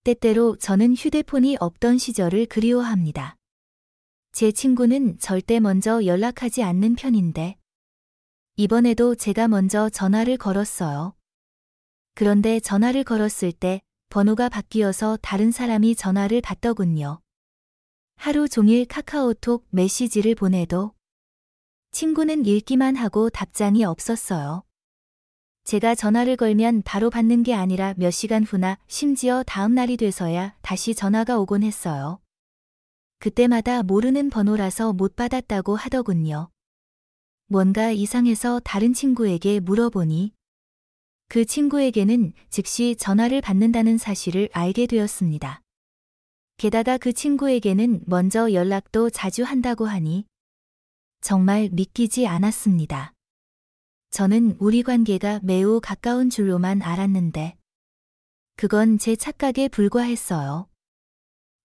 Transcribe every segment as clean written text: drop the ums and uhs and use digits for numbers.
때때로 저는 휴대폰이 없던 시절을 그리워합니다. 제 친구는 절대 먼저 연락하지 않는 편인데 이번에도 제가 먼저 전화를 걸었어요. 그런데 전화를 걸었을 때 번호가 바뀌어서 다른 사람이 전화를 받더군요. 하루 종일 카카오톡 메시지를 보내도 친구는 읽기만 하고 답장이 없었어요. 제가 전화를 걸면 바로 받는 게 아니라 몇 시간 후나 심지어 다음 날이 돼서야 다시 전화가 오곤 했어요. 그때마다 모르는 번호라서 못 받았다고 하더군요. 뭔가 이상해서 다른 친구에게 물어보니 그 친구에게는 즉시 전화를 받는다는 사실을 알게 되었습니다. 게다가 그 친구에게는 먼저 연락도 자주 한다고 하니 정말 믿기지 않았습니다. 저는 우리 관계가 매우 가까운 줄로만 알았는데 그건 제 착각에 불과했어요.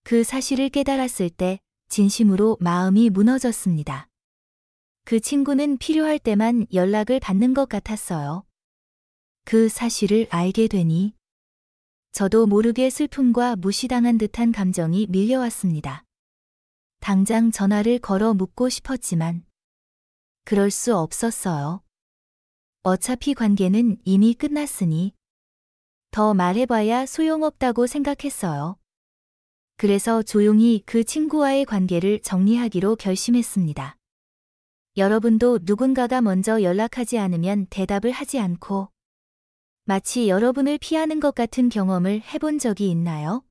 그 사실을 깨달았을 때 진심으로 마음이 무너졌습니다. 그 친구는 필요할 때만 연락을 받는 것 같았어요. 그 사실을 알게 되니 저도 모르게 슬픔과 무시당한 듯한 감정이 밀려왔습니다. 당장 전화를 걸어 묻고 싶었지만 그럴 수 없었어요. 어차피 관계는 이미 끝났으니 더 말해봐야 소용없다고 생각했어요. 그래서 조용히 그 친구와의 관계를 정리하기로 결심했습니다. 여러분도 누군가가 먼저 연락하지 않으면 대답을 하지 않고 마치 여러분을 피하는 것 같은 경험을 해본 적이 있나요?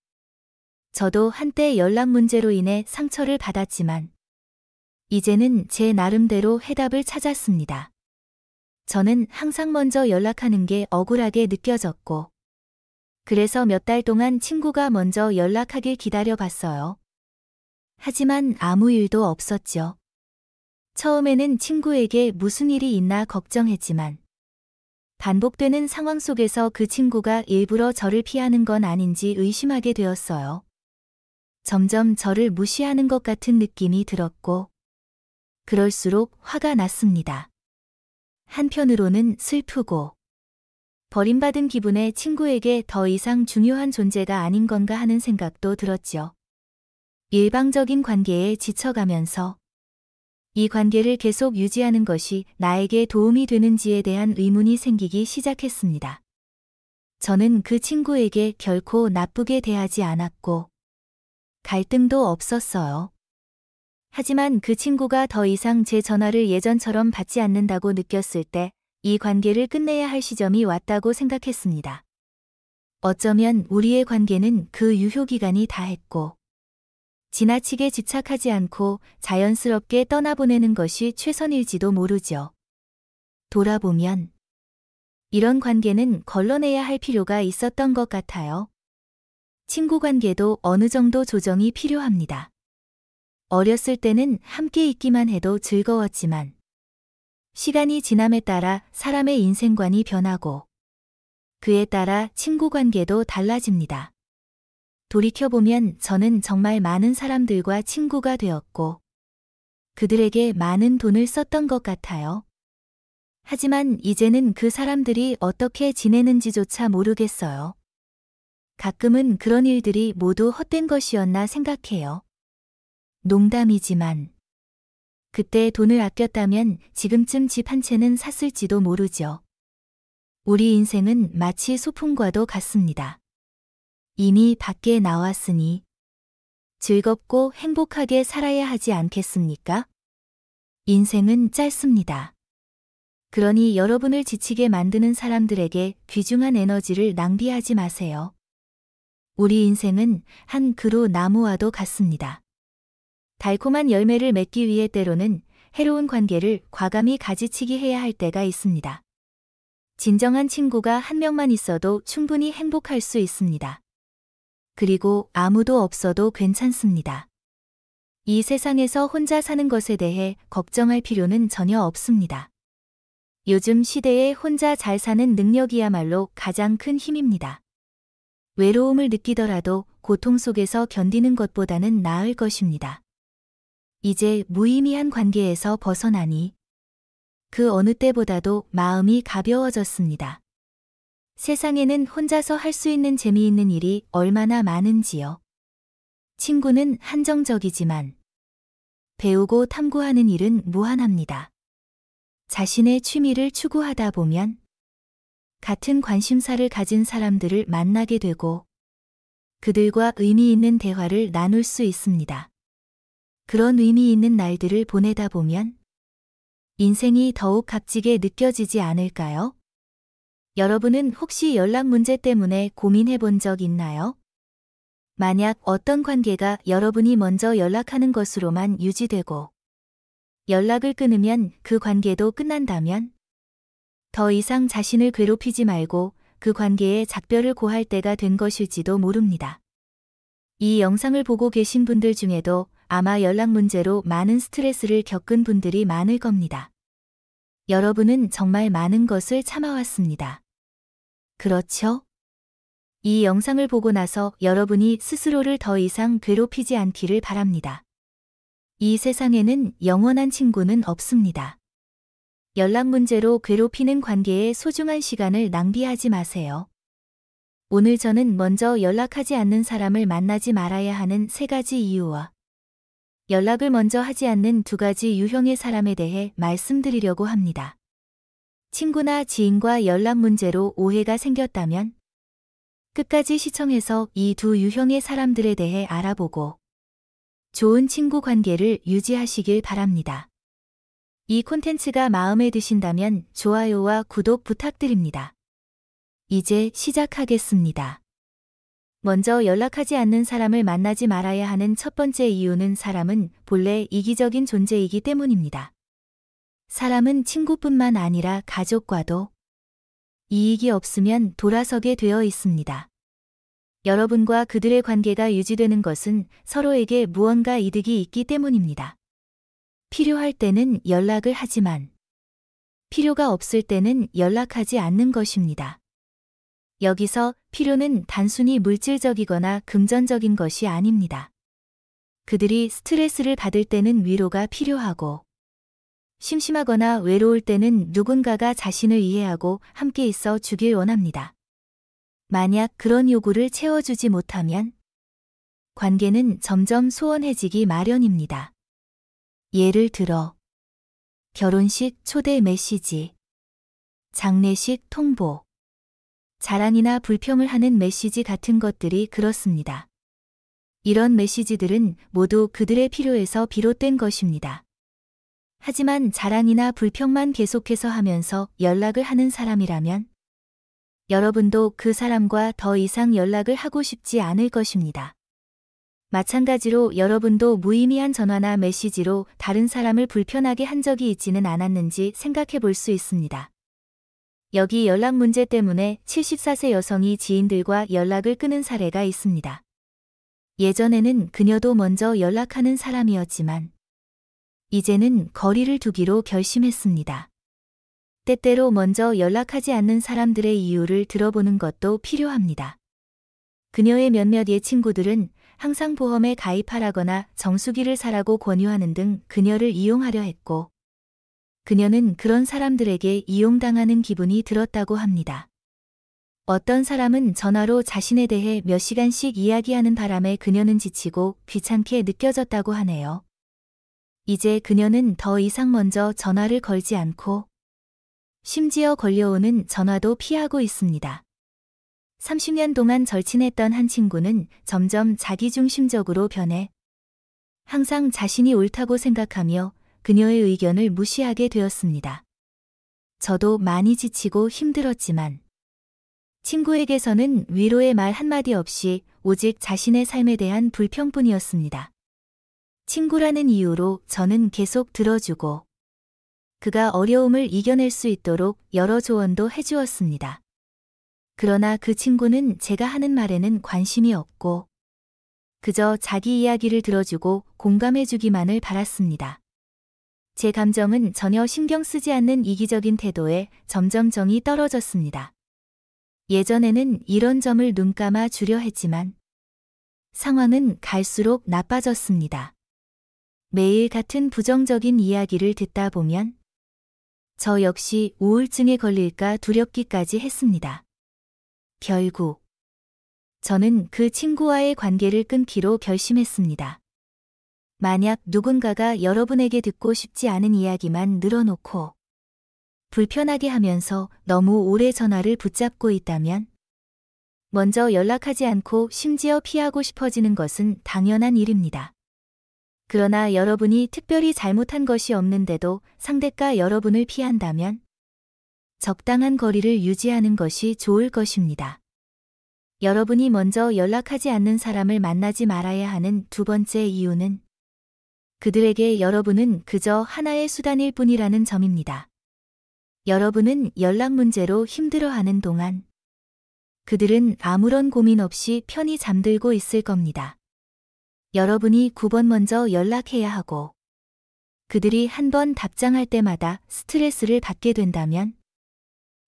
저도 한때 연락 문제로 인해 상처를 받았지만 이제는 제 나름대로 해답을 찾았습니다. 저는 항상 먼저 연락하는 게 억울하게 느껴졌고 그래서 몇 달 동안 친구가 먼저 연락하길 기다려봤어요. 하지만 아무 일도 없었죠. 처음에는 친구에게 무슨 일이 있나 걱정했지만 반복되는 상황 속에서 그 친구가 일부러 저를 피하는 건 아닌지 의심하게 되었어요. 점점 저를 무시하는 것 같은 느낌이 들었고 그럴수록 화가 났습니다. 한편으로는 슬프고 버림받은 기분에 친구에게 더 이상 중요한 존재가 아닌 건가 하는 생각도 들었죠. 일방적인 관계에 지쳐가면서 이 관계를 계속 유지하는 것이 나에게 도움이 되는지에 대한 의문이 생기기 시작했습니다. 저는 그 친구에게 결코 나쁘게 대하지 않았고 갈등도 없었어요. 하지만 그 친구가 더 이상 제 전화를 예전처럼 받지 않는다고 느꼈을 때 이 관계를 끝내야 할 시점이 왔다고 생각했습니다. 어쩌면 우리의 관계는 그 유효기간이 다했고 지나치게 집착하지 않고 자연스럽게 떠나보내는 것이 최선일지도 모르죠. 돌아보면 이런 관계는 걸러내야 할 필요가 있었던 것 같아요. 친구 관계도 어느 정도 조정이 필요합니다. 어렸을 때는 함께 있기만 해도 즐거웠지만 시간이 지남에 따라 사람의 인생관이 변하고 그에 따라 친구 관계도 달라집니다. 돌이켜보면 저는 정말 많은 사람들과 친구가 되었고 그들에게 많은 돈을 썼던 것 같아요. 하지만 이제는 그 사람들이 어떻게 지내는지조차 모르겠어요. 가끔은 그런 일들이 모두 헛된 것이었나 생각해요. 농담이지만 그때 돈을 아꼈다면 지금쯤 집 한 채는 샀을지도 모르죠. 우리 인생은 마치 소풍과도 같습니다. 이미 밖에 나왔으니 즐겁고 행복하게 살아야 하지 않겠습니까? 인생은 짧습니다. 그러니 여러분을 지치게 만드는 사람들에게 귀중한 에너지를 낭비하지 마세요. 우리 인생은 한 그루 나무와도 같습니다. 달콤한 열매를 맺기 위해 때로는 해로운 관계를 과감히 가지치기 해야 할 때가 있습니다. 진정한 친구가 한 명만 있어도 충분히 행복할 수 있습니다. 그리고 아무도 없어도 괜찮습니다. 이 세상에서 혼자 사는 것에 대해 걱정할 필요는 전혀 없습니다. 요즘 시대에 혼자 잘 사는 능력이야말로 가장 큰 힘입니다. 외로움을 느끼더라도 고통 속에서 견디는 것보다는 나을 것입니다. 이제 무의미한 관계에서 벗어나니 그 어느 때보다도 마음이 가벼워졌습니다. 세상에는 혼자서 할 수 있는 재미있는 일이 얼마나 많은지요. 친구는 한정적이지만 배우고 탐구하는 일은 무한합니다. 자신의 취미를 추구하다 보면 같은 관심사를 가진 사람들을 만나게 되고 그들과 의미 있는 대화를 나눌 수 있습니다. 그런 의미 있는 날들을 보내다 보면 인생이 더욱 값지게 느껴지지 않을까요? 여러분은 혹시 연락 문제 때문에 고민해 본 적 있나요? 만약 어떤 관계가 여러분이 먼저 연락하는 것으로만 유지되고 연락을 끊으면 그 관계도 끝난다면 더 이상 자신을 괴롭히지 말고 그 관계에 작별을 고할 때가 된 것일지도 모릅니다. 이 영상을 보고 계신 분들 중에도 아마 연락 문제로 많은 스트레스를 겪은 분들이 많을 겁니다. 여러분은 정말 많은 것을 참아왔습니다. 그렇죠? 이 영상을 보고 나서 여러분이 스스로를 더 이상 괴롭히지 않기를 바랍니다. 이 세상에는 영원한 친구는 없습니다. 연락 문제로 괴롭히는 관계에 소중한 시간을 낭비하지 마세요. 오늘 저는 먼저 연락하지 않는 사람을 만나지 말아야 하는 3가지 이유와 연락을 먼저 하지 않는 2가지 유형의 사람에 대해 말씀드리려고 합니다. 친구나 지인과 연락 문제로 오해가 생겼다면 끝까지 시청해서 이 2 유형의 사람들에 대해 알아보고 좋은 친구 관계를 유지하시길 바랍니다. 이 콘텐츠가 마음에 드신다면 좋아요와 구독 부탁드립니다. 이제 시작하겠습니다. 먼저 연락하지 않는 사람을 만나지 말아야 하는 첫 번째 이유는 사람은 본래 이기적인 존재이기 때문입니다. 사람은 친구뿐만 아니라 가족과도 이익이 없으면 돌아서게 되어 있습니다. 여러분과 그들의 관계가 유지되는 것은 서로에게 무언가 이득이 있기 때문입니다. 필요할 때는 연락을 하지만 필요가 없을 때는 연락하지 않는 것입니다. 여기서 필요는 단순히 물질적이거나 금전적인 것이 아닙니다. 그들이 스트레스를 받을 때는 위로가 필요하고 심심하거나 외로울 때는 누군가가 자신을 이해하고 함께 있어 주길 원합니다. 만약 그런 요구를 채워주지 못하면 관계는 점점 소원해지기 마련입니다. 예를 들어 결혼식 초대 메시지, 장례식 통보, 자랑이나 불평을 하는 메시지 같은 것들이 그렇습니다. 이런 메시지들은 모두 그들의 필요에서 비롯된 것입니다. 하지만 자랑이나 불평만 계속해서 하면서 연락을 하는 사람이라면 여러분도 그 사람과 더 이상 연락을 하고 싶지 않을 것입니다. 마찬가지로 여러분도 무의미한 전화나 메시지로 다른 사람을 불편하게 한 적이 있지는 않았는지 생각해 볼 수 있습니다. 여기 연락 문제 때문에 74세 여성이 지인들과 연락을 끊은 사례가 있습니다. 예전에는 그녀도 먼저 연락하는 사람이었지만 이제는 거리를 두기로 결심했습니다. 때때로 먼저 연락하지 않는 사람들의 이유를 들어보는 것도 필요합니다. 그녀의 몇몇 옛 친구들은 항상 보험에 가입하라거나 정수기를 사라고 권유하는 등 그녀를 이용하려 했고 그녀는 그런 사람들에게 이용당하는 기분이 들었다고 합니다. 어떤 사람은 전화로 자신에 대해 몇 시간씩 이야기하는 바람에 그녀는 지치고 귀찮게 느껴졌다고 하네요. 이제 그녀는 더 이상 먼저 전화를 걸지 않고 심지어 걸려오는 전화도 피하고 있습니다. 30년 동안 절친했던 한 친구는 점점 자기중심적으로 변해 항상 자신이 옳다고 생각하며 그녀의 의견을 무시하게 되었습니다. 저도 많이 지치고 힘들었지만 친구에게서는 위로의 말 한마디 없이 오직 자신의 삶에 대한 불평뿐이었습니다. 친구라는 이유로 저는 계속 들어주고 그가 어려움을 이겨낼 수 있도록 여러 조언도 해주었습니다. 그러나 그 친구는 제가 하는 말에는 관심이 없고 그저 자기 이야기를 들어주고 공감해주기만을 바랐습니다. 제 감정은 전혀 신경 쓰지 않는 이기적인 태도에 점점 정이 떨어졌습니다. 예전에는 이런 점을 눈감아 주려 했지만 상황은 갈수록 나빠졌습니다. 매일 같은 부정적인 이야기를 듣다 보면 저 역시 우울증에 걸릴까 두렵기까지 했습니다. 결국 저는 그 친구와의 관계를 끊기로 결심했습니다. 만약 누군가가 여러분에게 듣고 싶지 않은 이야기만 늘어놓고 불편하게 하면서 너무 오래 전화를 붙잡고 있다면 먼저 연락하지 않고 심지어 피하고 싶어지는 것은 당연한 일입니다. 그러나 여러분이 특별히 잘못한 것이 없는데도 상대가 여러분을 피한다면 적당한 거리를 유지하는 것이 좋을 것입니다. 여러분이 먼저 연락하지 않는 사람을 만나지 말아야 하는 두 번째 이유는 그들에게 여러분은 그저 하나의 수단일 뿐이라는 점입니다. 여러분은 연락 문제로 힘들어하는 동안 그들은 아무런 고민 없이 편히 잠들고 있을 겁니다. 여러분이 9번 먼저 연락해야 하고 그들이 한 번 답장할 때마다 스트레스를 받게 된다면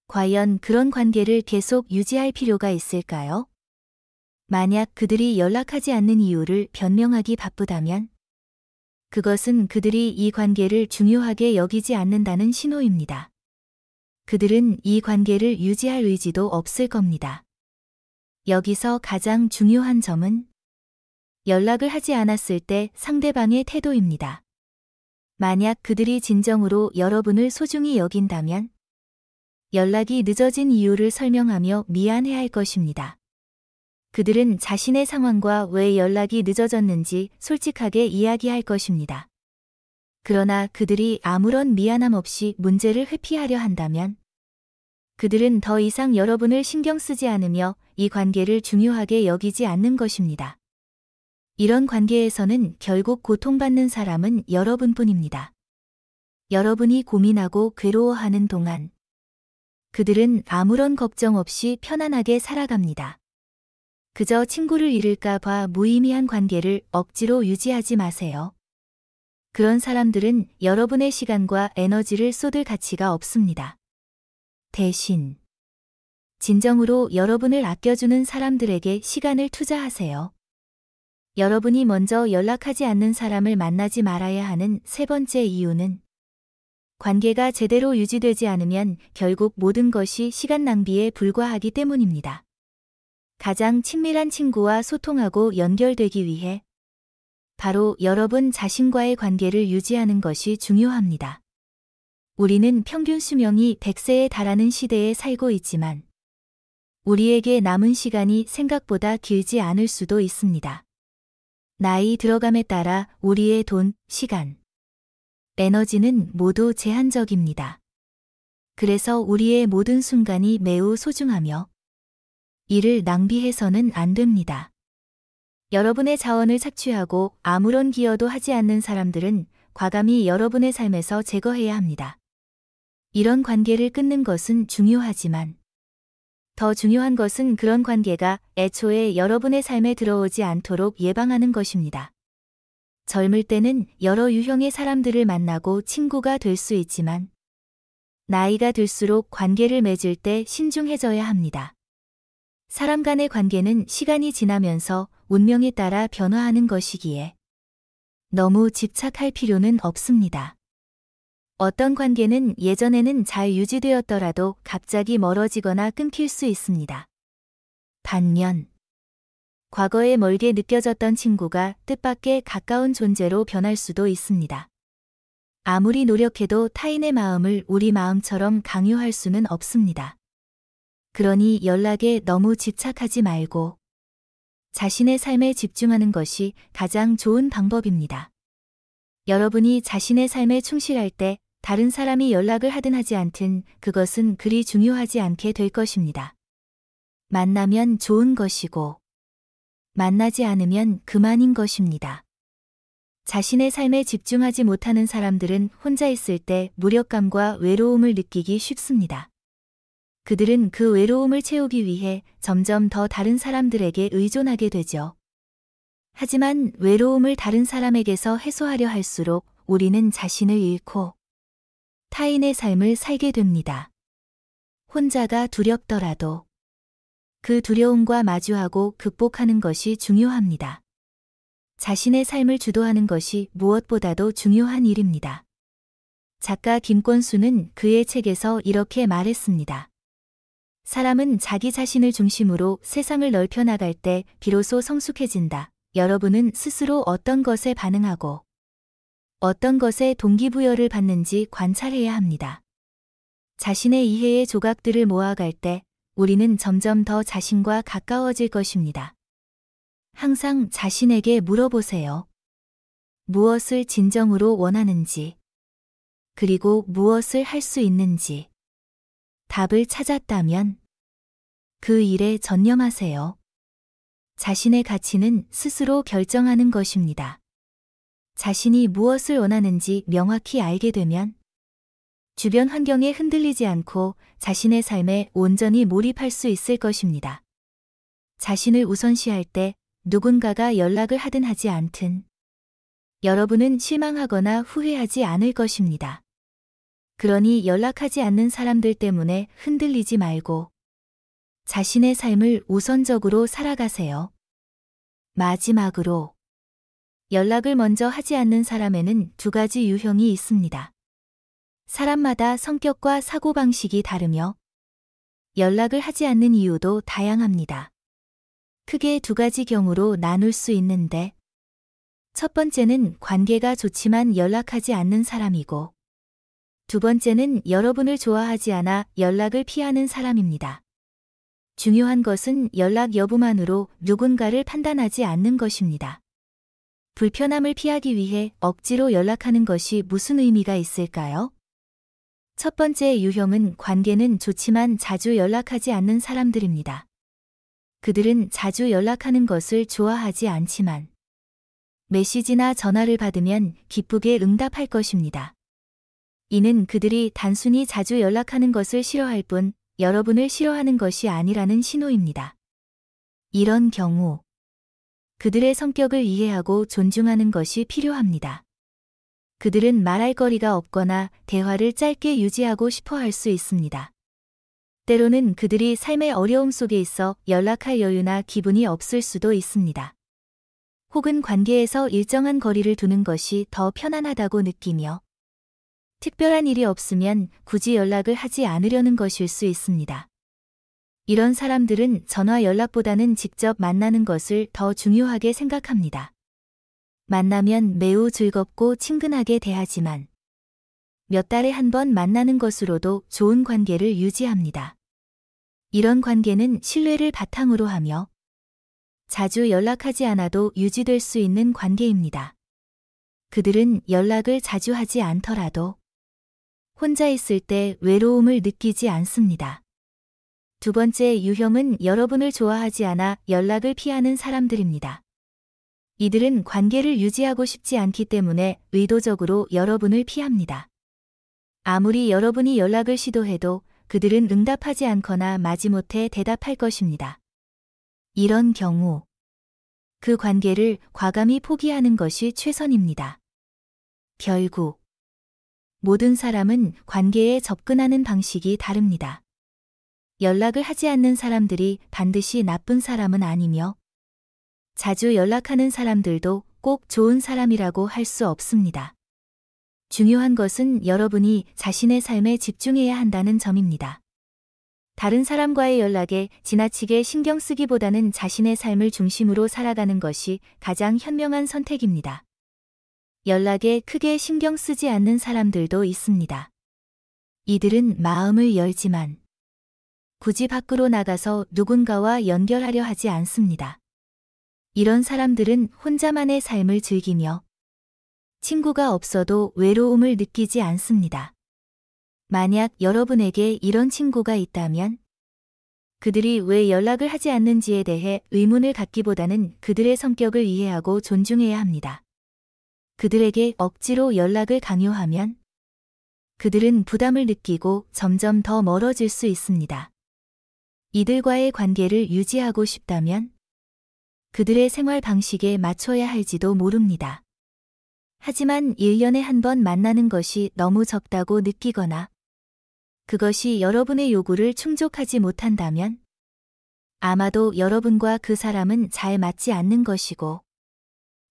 과연 그런 관계를 계속 유지할 필요가 있을까요? 만약 그들이 연락하지 않는 이유를 변명하기 바쁘다면 그것은 그들이 이 관계를 중요하게 여기지 않는다는 신호입니다. 그들은 이 관계를 유지할 의지도 없을 겁니다. 여기서 가장 중요한 점은 연락을 하지 않았을 때 상대방의 태도입니다. 만약 그들이 진정으로 여러분을 소중히 여긴다면 연락이 늦어진 이유를 설명하며 미안해할 것입니다. 그들은 자신의 상황과 왜 연락이 늦어졌는지 솔직하게 이야기할 것입니다. 그러나 그들이 아무런 미안함 없이 문제를 회피하려 한다면 그들은 더 이상 여러분을 신경 쓰지 않으며 이 관계를 중요하게 여기지 않는 것입니다. 이런 관계에서는 결국 고통받는 사람은 여러분뿐입니다. 여러분이 고민하고 괴로워하는 동안 그들은 아무런 걱정 없이 편안하게 살아갑니다. 그저 친구를 잃을까 봐 무의미한 관계를 억지로 유지하지 마세요. 그런 사람들은 여러분의 시간과 에너지를 쏟을 가치가 없습니다. 대신 진정으로 여러분을 아껴주는 사람들에게 시간을 투자하세요. 여러분이 먼저 연락하지 않는 사람을 만나지 말아야 하는 세 번째 이유는 관계가 제대로 유지되지 않으면 결국 모든 것이 시간 낭비에 불과하기 때문입니다. 가장 친밀한 친구와 소통하고 연결되기 위해 바로 여러분 자신과의 관계를 유지하는 것이 중요합니다. 우리는 평균 수명이 100세에 달하는 시대에 살고 있지만 우리에게 남은 시간이 생각보다 길지 않을 수도 있습니다. 나이 들어감에 따라 우리의 돈, 시간, 에너지는 모두 제한적입니다. 그래서 우리의 모든 순간이 매우 소중하며 이를 낭비해서는 안 됩니다. 여러분의 자원을 착취하고 아무런 기여도 하지 않는 사람들은 과감히 여러분의 삶에서 제거해야 합니다. 이런 관계를 끊는 것은 중요하지만 더 중요한 것은 그런 관계가 애초에 여러분의 삶에 들어오지 않도록 예방하는 것입니다. 젊을 때는 여러 유형의 사람들을 만나고 친구가 될 수 있지만 나이가 들수록 관계를 맺을 때 신중해져야 합니다. 사람 간의 관계는 시간이 지나면서 운명에 따라 변화하는 것이기에 너무 집착할 필요는 없습니다. 어떤 관계는 예전에는 잘 유지되었더라도 갑자기 멀어지거나 끊길 수 있습니다. 반면 과거에 멀게 느껴졌던 친구가 뜻밖의 가까운 존재로 변할 수도 있습니다. 아무리 노력해도 타인의 마음을 우리 마음처럼 강요할 수는 없습니다. 그러니 연락에 너무 집착하지 말고 자신의 삶에 집중하는 것이 가장 좋은 방법입니다. 여러분이 자신의 삶에 충실할 때 다른 사람이 연락을 하든 하지 않든 그것은 그리 중요하지 않게 될 것입니다. 만나면 좋은 것이고 만나지 않으면 그만인 것입니다. 자신의 삶에 집중하지 못하는 사람들은 혼자 있을 때 무력감과 외로움을 느끼기 쉽습니다. 그들은 그 외로움을 채우기 위해 점점 더 다른 사람들에게 의존하게 되죠. 하지만 외로움을 다른 사람에게서 해소하려 할수록 우리는 자신을 잃고 타인의 삶을 살게 됩니다. 혼자가 두렵더라도 그 두려움과 마주하고 극복하는 것이 중요합니다. 자신의 삶을 주도하는 것이 무엇보다도 중요한 일입니다. 작가 김권수는 그의 책에서 이렇게 말했습니다. 사람은 자기 자신을 중심으로 세상을 넓혀 나갈 때 비로소 성숙해진다. 여러분은 스스로 어떤 것에 반응하고 어떤 것에 동기부여를 받는지 관찰해야 합니다. 자신의 이해의 조각들을 모아갈 때 우리는 점점 더 자신과 가까워질 것입니다. 항상 자신에게 물어보세요. 무엇을 진정으로 원하는지, 그리고 무엇을 할 수 있는지. 답을 찾았다면 그 일에 전념하세요. 자신의 가치는 스스로 결정하는 것입니다. 자신이 무엇을 원하는지 명확히 알게 되면 주변 환경에 흔들리지 않고 자신의 삶에 온전히 몰입할 수 있을 것입니다. 자신을 우선시할 때 누군가가 연락을 하든 하지 않든 여러분은 실망하거나 후회하지 않을 것입니다. 그러니 연락하지 않는 사람들 때문에 흔들리지 말고 자신의 삶을 우선적으로 살아가세요. 마지막으로 연락을 먼저 하지 않는 사람에는 두 가지 유형이 있습니다. 사람마다 성격과 사고방식이 다르며 연락을 하지 않는 이유도 다양합니다. 크게 두 가지 경우로 나눌 수 있는데 첫 번째는 관계가 좋지만 연락하지 않는 사람이고 두 번째는 여러분을 좋아하지 않아 연락을 피하는 사람입니다. 중요한 것은 연락 여부만으로 누군가를 판단하지 않는 것입니다. 불편함을 피하기 위해 억지로 연락하는 것이 무슨 의미가 있을까요? 첫 번째 유형은 관계는 좋지만 자주 연락하지 않는 사람들입니다. 그들은 자주 연락하는 것을 좋아하지 않지만 메시지나 전화를 받으면 기쁘게 응답할 것입니다. 이는 그들이 단순히 자주 연락하는 것을 싫어할 뿐 여러분을 싫어하는 것이 아니라는 신호입니다. 이런 경우 그들의 성격을 이해하고 존중하는 것이 필요합니다. 그들은 말할 거리가 없거나 대화를 짧게 유지하고 싶어 할 수 있습니다. 때로는 그들이 삶의 어려움 속에 있어 연락할 여유나 기분이 없을 수도 있습니다. 혹은 관계에서 일정한 거리를 두는 것이 더 편안하다고 느끼며 특별한 일이 없으면 굳이 연락을 하지 않으려는 것일 수 있습니다. 이런 사람들은 전화 연락보다는 직접 만나는 것을 더 중요하게 생각합니다. 만나면 매우 즐겁고 친근하게 대하지만 몇 달에 한 번 만나는 것으로도 좋은 관계를 유지합니다. 이런 관계는 신뢰를 바탕으로 하며 자주 연락하지 않아도 유지될 수 있는 관계입니다. 그들은 연락을 자주 하지 않더라도 혼자 있을 때 외로움을 느끼지 않습니다. 두 번째 유형은 여러분을 좋아하지 않아 연락을 피하는 사람들입니다. 이들은 관계를 유지하고 싶지 않기 때문에 의도적으로 여러분을 피합니다. 아무리 여러분이 연락을 시도해도 그들은 응답하지 않거나 마지못해 대답할 것입니다. 이런 경우 그 관계를 과감히 포기하는 것이 최선입니다. 결국 모든 사람은 관계에 접근하는 방식이 다릅니다. 연락을 하지 않는 사람들이 반드시 나쁜 사람은 아니며 자주 연락하는 사람들도 꼭 좋은 사람이라고 할 수 없습니다. 중요한 것은 여러분이 자신의 삶에 집중해야 한다는 점입니다. 다른 사람과의 연락에 지나치게 신경 쓰기보다는 자신의 삶을 중심으로 살아가는 것이 가장 현명한 선택입니다. 연락에 크게 신경 쓰지 않는 사람들도 있습니다. 이들은 마음을 열지만 굳이 밖으로 나가서 누군가와 연결하려 하지 않습니다. 이런 사람들은 혼자만의 삶을 즐기며 친구가 없어도 외로움을 느끼지 않습니다. 만약 여러분에게 이런 친구가 있다면 그들이 왜 연락을 하지 않는지에 대해 의문을 갖기보다는 그들의 성격을 이해하고 존중해야 합니다. 그들에게 억지로 연락을 강요하면 그들은 부담을 느끼고 점점 더 멀어질 수 있습니다. 이들과의 관계를 유지하고 싶다면 그들의 생활 방식에 맞춰야 할지도 모릅니다. 하지만 1년에 한 번 만나는 것이 너무 적다고 느끼거나 그것이 여러분의 요구를 충족하지 못한다면 아마도 여러분과 그 사람은 잘 맞지 않는 것이고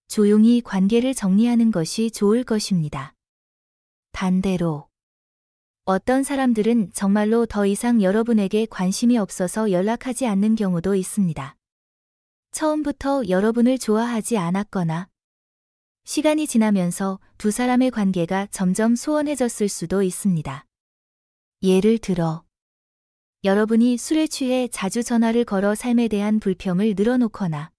조용히 관계를 정리하는 것이 좋을 것입니다. 반대로 어떤 사람들은 정말로 더 이상 여러분에게 관심이 없어서 연락하지 않는 경우도 있습니다. 처음부터 여러분을 좋아하지 않았거나 시간이 지나면서 두 사람의 관계가 점점 소원해졌을 수도 있습니다. 예를 들어, 여러분이 술에 취해 자주 전화를 걸어 삶에 대한 불평을 늘어놓거나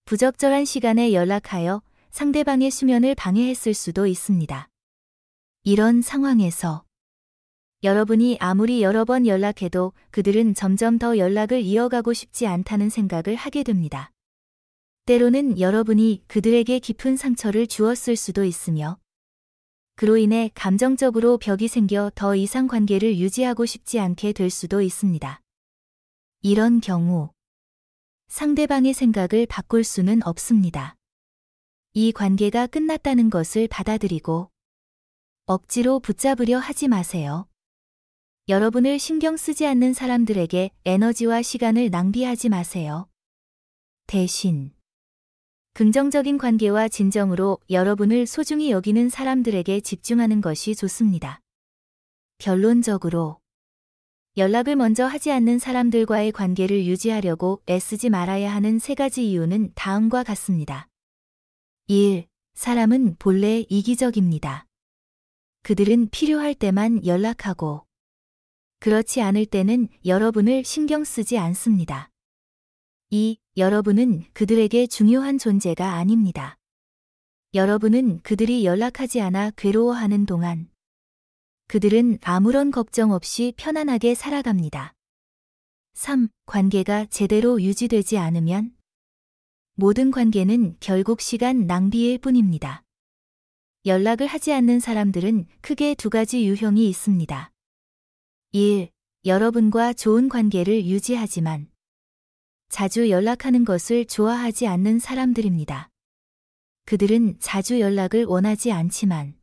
부적절한 시간에 연락하여 상대방의 수면을 방해했을 수도 있습니다. 이런 상황에서 여러분이 아무리 여러 번 연락해도 그들은 점점 더 연락을 이어가고 싶지 않다는 생각을 하게 됩니다. 때로는 여러분이 그들에게 깊은 상처를 주었을 수도 있으며 그로 인해 감정적으로 벽이 생겨 더 이상 관계를 유지하고 싶지 않게 될 수도 있습니다. 이런 경우 상대방의 생각을 바꿀 수는 없습니다. 이 관계가 끝났다는 것을 받아들이고 억지로 붙잡으려 하지 마세요. 여러분을 신경 쓰지 않는 사람들에게 에너지와 시간을 낭비하지 마세요. 대신 긍정적인 관계와 진정으로 여러분을 소중히 여기는 사람들에게 집중하는 것이 좋습니다. 결론적으로 연락을 먼저 하지 않는 사람들과의 관계를 유지하려고 애쓰지 말아야 하는 3가지 이유는 다음과 같습니다. 1. 사람은 본래 이기적입니다. 그들은 필요할 때만 연락하고 그렇지 않을 때는 여러분을 신경 쓰지 않습니다. 2. 여러분은 그들에게 중요한 존재가 아닙니다. 여러분은 그들이 연락하지 않아 괴로워하는 동안 그들은 아무런 걱정 없이 편안하게 살아갑니다. 3. 관계가 제대로 유지되지 않으면 모든 관계는 결국 시간 낭비일 뿐입니다. 연락을 하지 않는 사람들은 크게 2가지 유형이 있습니다. 1. 여러분과 좋은 관계를 유지하지만 자주 연락하는 것을 좋아하지 않는 사람들입니다. 그들은 자주 연락을 원하지 않지만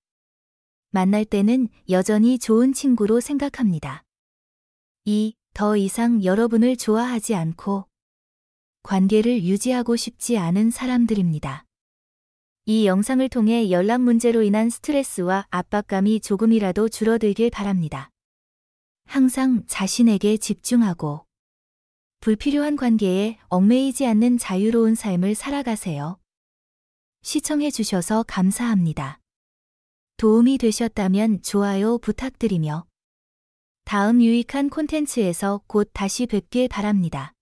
만날 때는 여전히 좋은 친구로 생각합니다. 2. 더 이상 여러분을 좋아하지 않고 관계를 유지하고 싶지 않은 사람들입니다. 이 영상을 통해 연락 문제로 인한 스트레스와 압박감이 조금이라도 줄어들길 바랍니다. 항상 자신에게 집중하고 불필요한 관계에 얽매이지 않는 자유로운 삶을 살아가세요. 시청해 주셔서 감사합니다. 도움이 되셨다면 좋아요 부탁드리며 다음 유익한 콘텐츠에서 곧 다시 뵙길 바랍니다.